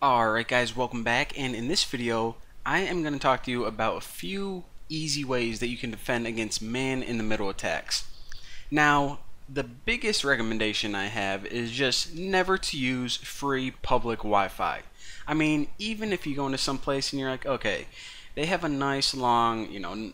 Alright guys, welcome back, and in this video I am going to talk to you about a few easy ways that you can defend against man-in-the-middle attacks. Now, the biggest recommendation I have is just never to use free public Wi-Fi. I mean, even if you go into some place and you're like, okay, they have a nice long,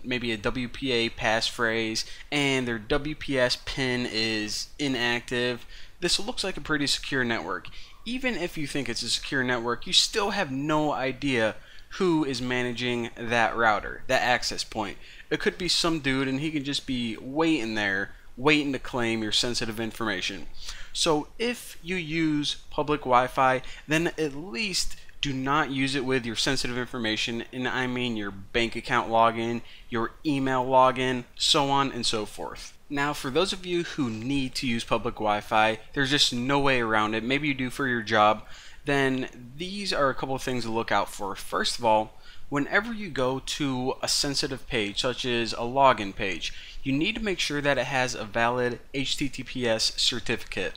maybe a WPA passphrase and their WPS pin is inactive, this looks like a pretty secure network. Even if you think it's a secure network, you still have no idea who is managing that router, that access point. It could be some dude and he can just be waiting there, waiting to claim your sensitive information. So if you use public Wi-Fi, then at least do not use it with your sensitive information, and I mean your bank account login, your email login, so on and so forth. Now, for those of you who need to use public Wi-Fi, there's just no way around it, maybe you do for your job, then these are a couple of things to look out for. First of all, whenever you go to a sensitive page, such as a login page, you need to make sure that it has a valid HTTPS certificate.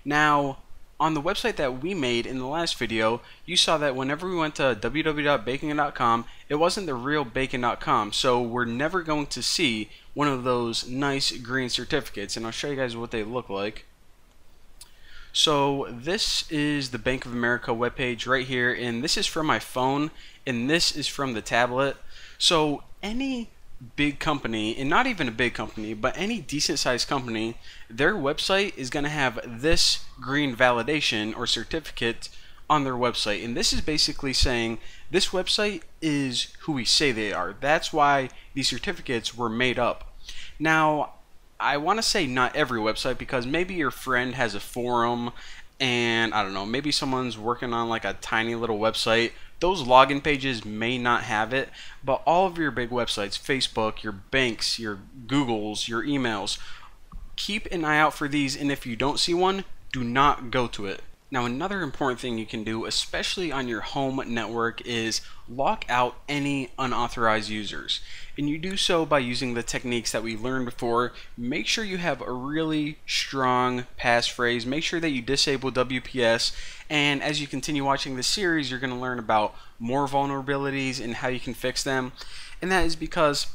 Now, on the website that we made in the last video, you saw that whenever we went to www.bacon.com, it wasn't the real bacon.com, so we're never going to see one of those nice green certificates, and I'll show you guys what they look like. So this is the Bank of America webpage right here, and this is from my phone, and this is from the tablet. So any big company, and not even a big company, but any decent sized company, their website is going to have this green validation or certificate on their website, and this is basically saying this website is who we say they are. That's why these certificates were made up. Now, I want to say not every website, because maybe your friend has a forum and I don't know, maybe someone's working on like a tiny little website. Those login pages may not have it, but all of your big websites, Facebook, your banks, your Googles, your emails, keep an eye out for these, and if you don't see one, do not go to it. Now, another important thing you can do, especially on your home network, is lock out any unauthorized users. And you do so by using the techniques that we learned before. Make sure you have a really strong passphrase. Make sure that you disable WPS. And as you continue watching this series, you're going to learn about more vulnerabilities and how you can fix them. And that is because,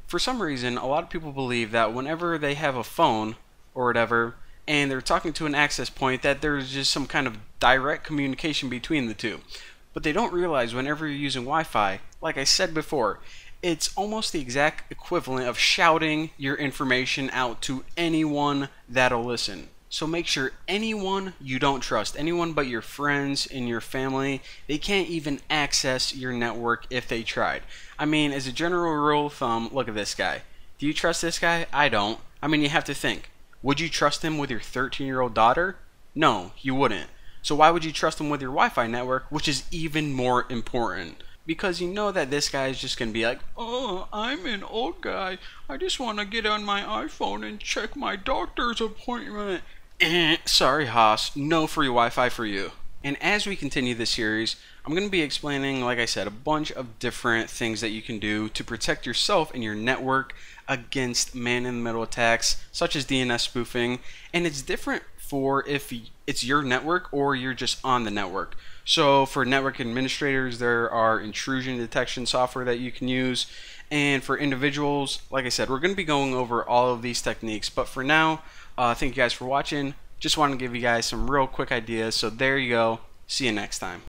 for some reason, a lot of people believe that whenever they have a phone or whatever, and they're talking to an access point, that there's just some kind of direct communication between the two. But they don't realize whenever you're using Wi-Fi, like I said before, it's almost the exact equivalent of shouting your information out to anyone that'll listen. So make sure anyone you don't trust, anyone but your friends and your family, they can't even access your network if they tried. I mean, as a general rule of thumb, look at this guy. Do you trust this guy? I don't. I mean, you have to think. Would you trust him with your 13-year-old daughter? No, you wouldn't. So why would you trust him with your Wi-Fi network, which is even more important? Because you know that this guy is just going to be like, oh, I'm an old guy. I just want to get on my iPhone and check my doctor's appointment. Sorry, Haas. No free Wi-Fi for you. And as we continue this series, I'm going to be explaining, like I said, a bunch of different things that you can do to protect yourself and your network against man-in-the-middle attacks, such as DNS spoofing. And it's different for if it's your network or you're just on the network. So for network administrators, there are intrusion detection software that you can use. And for individuals, like I said, we're going to be going over all of these techniques. But for now, thank you guys for watching. Just wanted to give you guys some real quick ideas. So there you go. See you next time.